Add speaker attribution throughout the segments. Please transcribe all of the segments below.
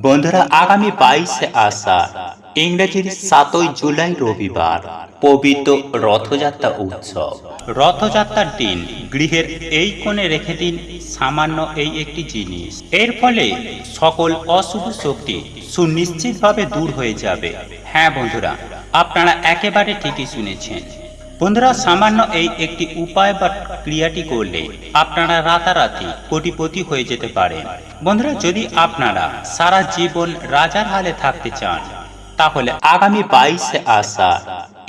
Speaker 1: বন্ধুরা, আগামী 22শে আষাঢ় ইংরেজির 7ই জুলাই রবিবার পবিত্র রথযাত্রা উৎসব। রথযাত্রার দিন গৃহের এই কোণে রেখে দিন সামান্য এই একটি জিনিস। এর ফলে সকল অশুভ শক্তি সুনিশ্চিতভাবে দূর হয়ে যাবে। হ্যাঁ বন্ধুরা, আপনারা একেবারে ঠিকই শুনেছেন। বন্ধুরা, সামান্য এই একটি উপায় বা ক্রিয়াটি করলে আপনারা রাতারাতি কোটিপতি হয়ে যেতে পারেন। বন্ধুরা, যদি আপনারা সারা জীবন রাজার হালে থাকতে চান, তাহলে আগামী 22শে আষাঢ়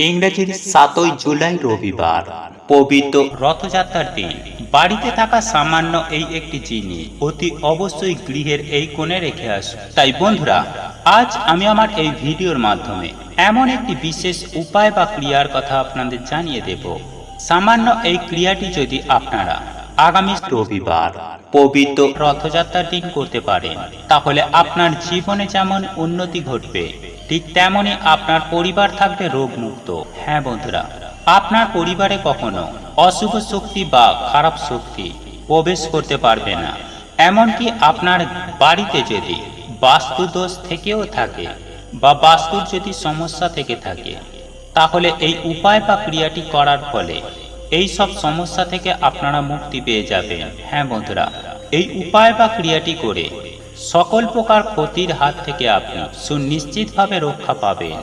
Speaker 1: ইংরেজির 7ই জুলাই রবিবার পবিত্র রথযাত্রার দিন বাড়িতে থাকা সামান্য এই একটি জিনিস অতি অবশ্যই গৃহের এই কোণে রেখে আসুন। তাই বন্ধুরা, আজ আমি আমার এই ভিডিওর মাধ্যমে এমন একটি বিশেষ উপায় বা ক্রিয়ার কথা আপনাদের জানিয়ে দেব। সামান্য এই ক্রিয়াটি যদি আপনারা আগামী রবিবার পবিত্র রথযাত্রার দিন করতে পারেন, তাহলে আপনার জীবনে যেমন উন্নতি ঘটবে, ঠিক তেমনই আপনার পরিবার থাকবে রোগমুক্ত। হ্যাঁ বন্ধুরা, আপনার পরিবারে কখনো অশুভ শক্তি বা খারাপ শক্তি প্রবেশ করতে পারবে না। এমনকি আপনার বাড়িতে যদি বাস্তুদোষ থেকেও থাকে বা বাস্তুর যদি সমস্যা থেকে থাকে, তাহলে এই উপায় বা ক্রিয়াটি করার ফলে এই সব সমস্যা থেকে আপনারা মুক্তি পেয়ে যাবেন। হ্যাঁ বন্ধুরা, এই উপায় বা ক্রিয়াটি করে সকল প্রকার ক্ষতির হাত থেকে আপনি সুনিশ্চিতভাবে রক্ষা পাবেন।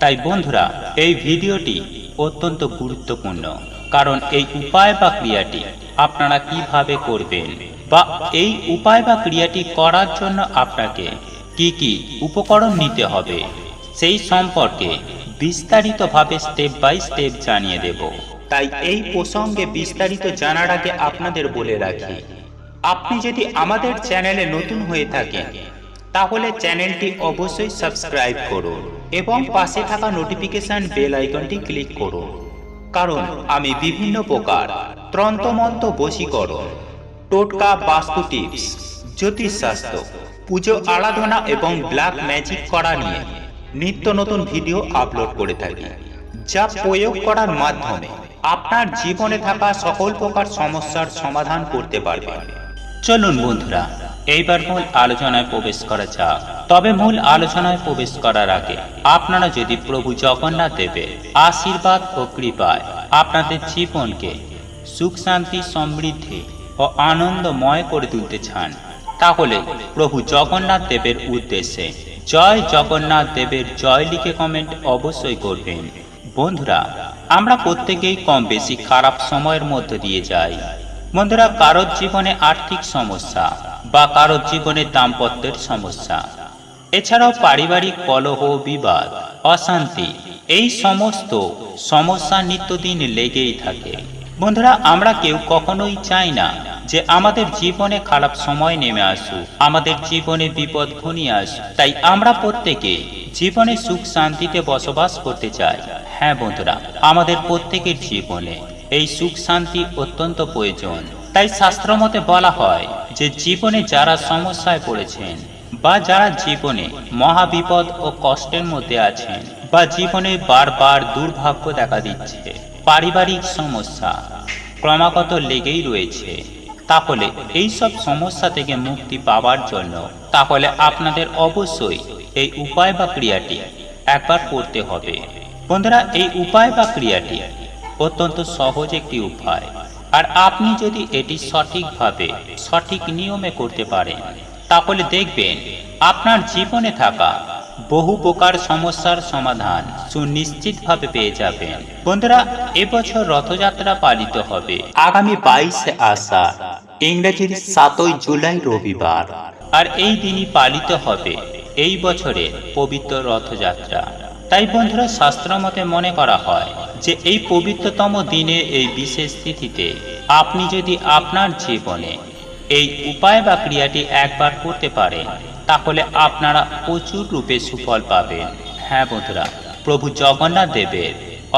Speaker 1: তাই বন্ধুরা, এই ভিডিওটি অত্যন্ত গুরুত্বপূর্ণ, কারণ এই উপায় বা ক্রিয়াটি আপনারা কিভাবে করবেন বা এই উপায় বা ক্রিয়াটি করার জন্য আপনাকে কি কি উপকরণ নিতে হবে, সেই সম্পর্কে বিস্তারিতভাবে স্টেপ বাই স্টেপ জানিয়ে দেব। তাই এই প্রসঙ্গে বিস্তারিত জানার আগে আপনাদের বলে রাখি, আপনি যদি আমাদের চ্যানেলে নতুন হয়ে থাকেন, তাহলে চ্যানেলটি অবশ্যই সাবস্ক্রাইব করুন এবং পাশে থাকা নোটিফিকেশন বেল আইকনটি ক্লিক করুন, কারণ আমি বিভিন্ন প্রকার তন্ত্রমন্ত্র, বশীকরণ, টোটকা, বাস্তু টিপস, জ্যোতিষশাস্ত্র, পুজো আরাধনা এবং ব্ল্যাক ম্যাজিক করা নিয়ে নিত্য নতুন ভিডিও আপলোড করে থাকি, যা প্রয়োগ করার মাধ্যমে আপনার জীবনে থাকা সকল প্রকার সমস্যার সমাধান করতে পারবেন। চলুন বন্ধুরা, এইবার মূল আলোচনায় প্রবেশ করা যাক। তবে মূল আলোচনায় প্রবেশ করার আগে আপনারা যদি প্রভু জগন্নাথ দেবের আশীর্বাদ ও কৃপায় আপনাদের জীবনকে সুখ, শান্তি, সমৃদ্ধি ও আনন্দময় করে তুলতে চান, তাহলে প্রভু জগন্নাথ দেবের উদ্দেশ্যে জয় জগন্নাথ দেবের জয় লিখে কমেন্ট অবশ্যই করবেন। বন্ধুরা, আমরা প্রত্যেকেই কম বেশি খারাপ সময়ের মধ্য দিয়ে যাই। বন্ধুরা, কারোর জীবনে আর্থিক সমস্যা বা কারোর জীবনে দাম্পত্যের সমস্যা, এছাড়াও পারিবারিক কলহ, বিবাদ, অশান্তি, এই সমস্ত সমস্যা নিত্যদিন লেগেই থাকে। বন্ধুরা, আমরা কেউ কখনোই চাই না যে আমাদের জীবনে খারাপ সময় নেমে আসুক, আমাদের জীবনে বিপদ ঘনিয়ে আসুক। তাই আমরা প্রত্যেকে জীবনে সুখ শান্তিতে বসবাস করতে চাই। হ্যাঁ বন্ধুরা, আমাদের প্রত্যেকের জীবনে এই সুখ শান্তি অত্যন্ত প্রয়োজন। তাই শাস্ত্র মতে বলা হয় যে জীবনে যারা সমস্যায় পড়েছেন বা যারা জীবনে মহাবিপদ ও কষ্টের মধ্যে আছেন বা জীবনে বারবার দুর্ভাগ্য দেখা দিচ্ছে, পারিবারিক সমস্যা ক্রমাগত লেগেই রয়েছে, তাহলে এই সব সমস্যা থেকে মুক্তি পাওয়ার জন্য তাহলে আপনাদের অবশ্যই এই উপায় বা ক্রিয়াটি একবার করতে হবে। বন্ধুরা, এই উপায় বা ক্রিয়াটি অত্যন্ত সহজ একটি উপায়, আর আপনি যদি এটি সঠিকভাবে সঠিক নিয়মে করতে পারেন, তাহলে দেখবেন আপনার জীবনে থাকা বহু প্রকার সমস্যার সমাধান সুনিশ্চিতভাবে পেয়ে যাবেন। বন্ধুরা, এবছর রথযাত্রা পালিত হবে আগামী 22শে আষাঢ় ইংরেজির 7ই জুলাই রবিবার, আর এই দিনই পালিত হবে এই বছরের পবিত্র রথযাত্রা। তাই বন্ধুরা, শাস্ত্র মতে মনে করা হয় যে এই পবিত্রতম দিনে, এই বিশেষ তিথিতে আপনি যদি আপনার জীবনে এই উপায় বা ক্রিয়াটি একবার করতে পারেন, তাহলে আপনারা প্রচুর রূপে সুফল পাবেন। হ্যাঁ বন্ধুরা, প্রভু জগন্নাথ দেবের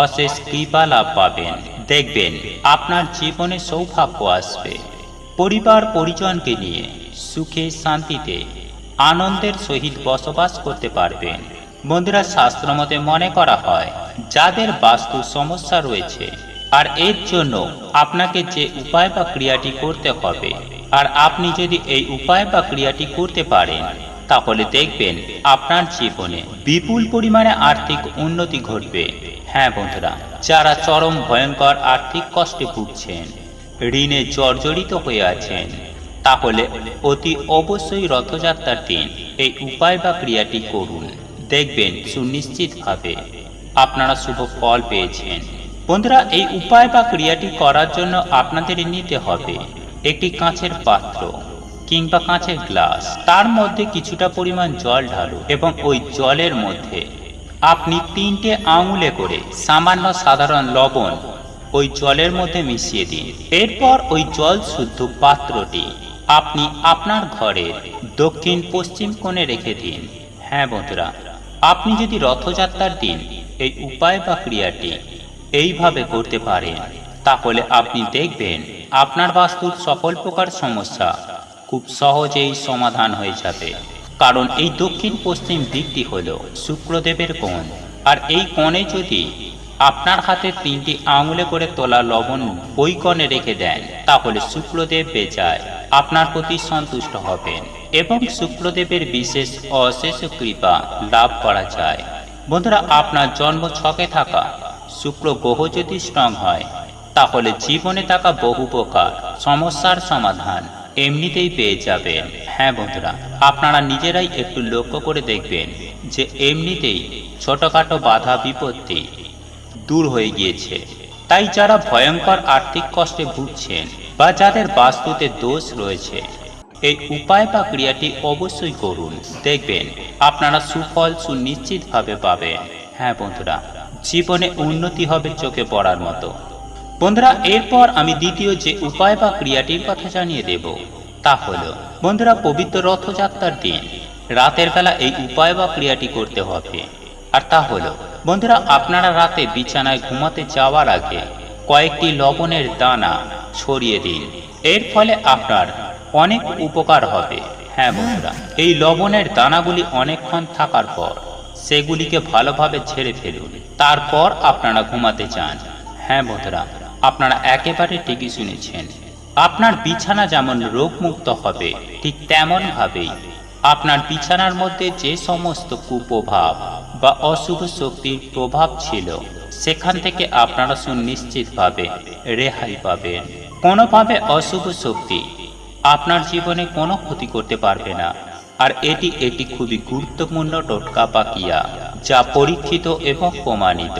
Speaker 1: অশেষ কৃপা লাভ পাবেন। দেখবেন আপনার জীবনে সৌভাগ্য আসবে, পরিবার পরিজনকে নিয়ে সুখে শান্তিতে আনন্দের সহিত বসবাস করতে পারবেন। বন্ধুরা, শাস্ত্র মতে মনে করা হয় যাদের বাস্তু সমস্যা রয়েছে, আর এর জন্য আপনাকে যে উপায় বা ক্রিয়াটি করতে হবে, আর আপনি যদি এই উপায় বা ক্রিয়াটি করতে পারেন, তাহলে দেখবেন আপনার জীবনে বিপুল পরিমাণে আর্থিক উন্নতি ঘটবে। হ্যাঁ বন্ধুরা, যারা চরম ভয়ঙ্কর আর্থিক কষ্টে ভুগছেন, ঋণে জর্জরিত হয়ে আছেন, তাহলে অতি অবশ্যই রথযাত্রার দিন এই উপায় বা ক্রিয়াটি করুন। দেখবেন সুনিশ্চিতভাবে আপনারা শুভ ফল পেয়েছেন। বন্ধুরা, এই উপায় বা ক্রিয়াটি করার জন্য আপনাদের নিতে হবে একটি কাঁচের পাত্র কিংবা কাঁচের গ্লাস, তার মধ্যে কিছুটা পরিমাণ জল ঢালুন এবং ওই জলের মধ্যে আপনি 3টে আঙুলে করে সামান্য সাধারণ লবণ ওই জলের মধ্যে মিশিয়ে দিন। এরপর ওই জল শুদ্ধ পাত্রটি আপনি আপনার ঘরের দক্ষিণ পশ্চিম কোণে রেখে দিন। হ্যাঁ বন্ধুরা, আপনি যদি রথযাত্রার দিন এই উপায় বা ক্রিয়াটি এইভাবে করতে পারেন, তাহলে আপনি দেখবেন আপনার বাস্তুর সকল প্রকার সমস্যা খুব সহজেই সমাধান হয়ে যাবে। কারণ এই দক্ষিণ পশ্চিম দিকটি হল শুক্রদেবের কোণ, আর এই কোণে যদি আপনার হাতে 3টি আঙুলে করে তোলা লবণ ওই কোণে রেখে দেন, তাহলে শুক্রদেব বেজায় আপনার প্রতি সন্তুষ্ট হবেন এবং শুক্রদেবের বিশেষ অশেষ কৃপা লাভ করা যায়। বন্ধুরা, আপনার জন্ম ছকে থাকা শুক্র গ্রহ যদি স্ট্রং হয়, তাহলে জীবনে থাকা বহু প্রকার সমস্যার সমাধান এমনিতেই পেয়ে যাবেন। হ্যাঁ বন্ধুরা, আপনারা নিজেরাই একটু লক্ষ্য করে দেখবেন যে এমনিতেই ছোটখাটো বাধা বিপত্তি দূর হয়ে গিয়েছে। তাই যারা ভয়ঙ্কর আর্থিক কষ্টে ভুগছেন বা যাদের বাস্তুতে দোষ রয়েছে, এই উপায় বা ক্রিয়াটি অবশ্যই করুন। দেখবেন আপনারা সুফল সুনিশ্চিতভাবে পাবেন। হ্যাঁ বন্ধুরা, জীবনে উন্নতি হবে চোখে পড়ার মতো। বন্ধুরা, এরপর আমি দ্বিতীয় যে উপায় বা ক্রিয়াটির কথা জানিয়ে দেব, তা হলো বন্ধুরা, পবিত্র রথযাত্রার দিন রাতের বেলা এই উপায় বা ক্রিয়াটি করতে হবে। আর তা হলো বন্ধুরা, আপনারা রাতে বিছানায় ঘুমাতে যাওয়ার আগে কয়েকটি লবণের দানা ছড়িয়ে দিন। এর ফলে আপনার অনেক উপকার হবে। হ্যাঁ বন্ধুরা, এই লবণের দানাগুলি অনেকক্ষণ থাকার পর সেগুলিকে ভালোভাবে ঝেড়ে ফেলুন, তারপর আপনারা ঘুমাতে যান। হ্যাঁ বন্ধুরা, আপনারা একেবারে ঠিকই শুনেছেন। আপনার বিছানা যেমন রোগমুক্ত হবে, ঠিক তেমন ভাবেই আপনার বিছানার মধ্যে যে সমস্ত কুপ্রভাব বা অশুভ শক্তির প্রভাব ছিল, সেখান থেকে আপনারা সুনিশ্চিতভাবে রেহাই পাবেন। কোনোভাবে অশুভ শক্তি আপনার জীবনে কোনো ক্ষতি করতে পারবে না। আর এটি একটি খুবই গুরুত্বপূর্ণ টোটকা বা ক্রিয়া, যা পরীক্ষিত এবং প্রমাণিত।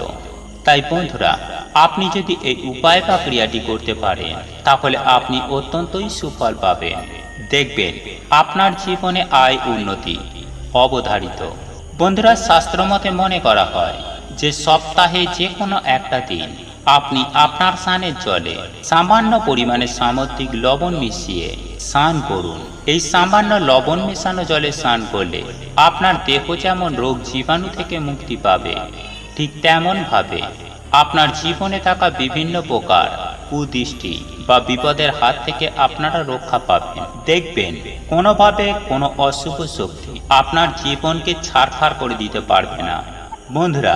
Speaker 1: তাই বন্ধুরা, আপনি যদি এই উপায় বা ক্রিয়াটি করতে পারেন, তাহলে আপনি অত্যন্তই সুফল পাবেন। দেখবেন আপনার জীবনে আয় উন্নতি অবধারিত। বন্ধুরা, শাস্ত্রমতে মনে করা হয় যে সপ্তাহে যে কোনো একটা দিন আপনি আপনার স্নানের জলে সামান্য পরিমাণে সামুদ্রিক লবণ মিশিয়ে স্নান করুন। এই সামান্য লবণ মেশানো জলে স্নান করলে আপনার দেহ যেমন রোগ জীবাণু থেকে মুক্তি পাবে, ঠিক তেমন ভাবে আপনার জীবনে থাকা বিভিন্ন প্রকার কুদৃষ্টি বা বিপদের হাত থেকে আপনারা রক্ষা পাবেন। দেখবেন কোনোভাবে কোনো অশুভ শক্তি আপনার জীবনকে ছাড়খাড় করে দিতে পারবে না। বন্ধুরা,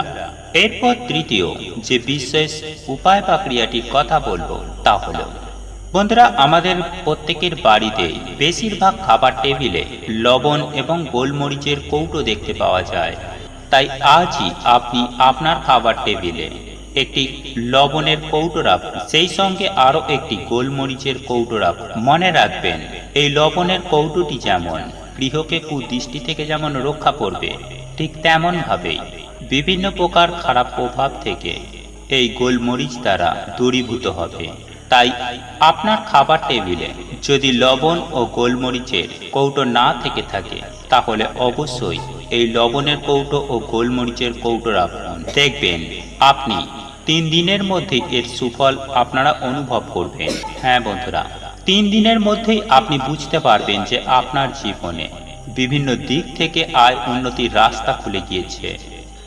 Speaker 1: এরপর তৃতীয় যে বিশেষ উপায় বা ক্রিয়াটির কথা বলবো, তা হলো বন্ধুরা, আমাদের প্রত্যেকের বাড়িতে বেশিরভাগ খাবার টেবিলে লবণ এবং গোলমরিচের কৌটো দেখতে পাওয়া যায়। তাই আজই আপনি আপনার খাবার টেবিলে একটি লবণের কৌটো রাখুন, সেই সঙ্গে আরও একটি গোলমরিচের কৌটো রাখুন। মনে রাখবেন, এই লবণের কৌটোটি যেমন গৃহকে কুদৃষ্টি থেকে যেমন রক্ষা করবে, ঠিক তেমন ভাবেই বিভিন্ন প্রকার খারাপ প্রভাব থেকে এই গোলমরিচ দ্বারা দূরীভূত হবে। তাই আপনার খাবার টেবিলে যদি লবণ ও গোলমরিচের কৌটো না থেকে থাকে, তাহলে অবশ্যই এই লবণের কৌটো ও গোলমরিচের কৌটো রাখুন। দেখবেন আপনি 3 দিনের মধ্যে এর সুফল আপনারা অনুভব করবেন। হ্যাঁ বন্ধুরা, 3 দিনের মধ্যেই আপনি বুঝতে পারবেন যে আপনার জীবনে বিভিন্ন দিক থেকে আয় উন্নতির রাস্তা খুলে গিয়েছে।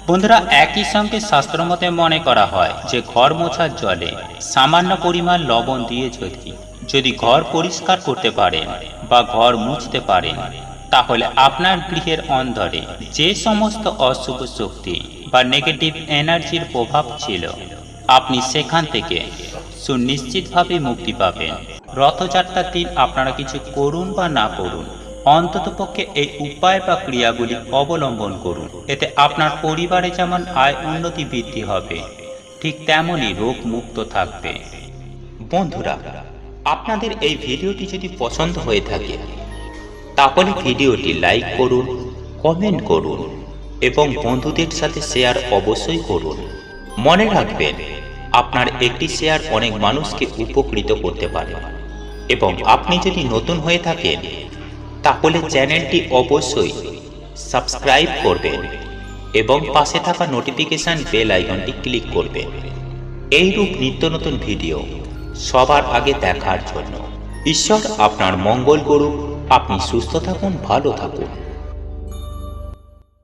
Speaker 1: বন্ধুরা, একই সঙ্গে শাস্ত্রমতে মনে করা হয় যে ঘর মোছার জলে সামান্য পরিমাণ লবণ দিয়ে যদি ঘর পরিষ্কার করতে পারেন বা ঘর মুছতে পারেন, তাহলে আপনার গৃহের অন্দরে যে সমস্ত অশুভ শক্তি বা নেগেটিভ এনার্জির প্রভাব ছিল, আপনি সেখান থেকে সুনিশ্চিতভাবে মুক্তি পাবেন। রথযাত্রার দিন আপনারা কিছু করুন বা না করুন, অন্ততপক্ষে এই উপায় বা ক্রিয়াগুলি অবলম্বন করুন। এতে আপনার পরিবারে যেমন আয় উন্নতি বৃদ্ধি হবে, ঠিক তেমনই রোগ মুক্ত থাকবে। বন্ধুরা, আপনাদের এই ভিডিওটি যদি পছন্দ হয়ে থাকে তাহলে ভিডিওটি লাইক করুন, কমেন্ট করুন এবং বন্ধুদের সাথে শেয়ার অবশ্যই করুন। মনে রাখবেন, আপনার একটি শেয়ার অনেক মানুষকে উপকৃত করতে পারে। এবং আপনি যদি নতুন হয়ে থাকেন তাহলে চ্যানেলটি অবশ্যই সাবস্ক্রাইব করবেন এবং পাশে থাকা নোটিফিকেশন বেল আইকনটি ক্লিক করবেন এইরূপ নিত্য নতুন ভিডিও সবার আগে দেখার জন্য। ঈশ্বর আপনার মঙ্গল করুক। আপনি সুস্থ থাকুন, ভালো থাকুন।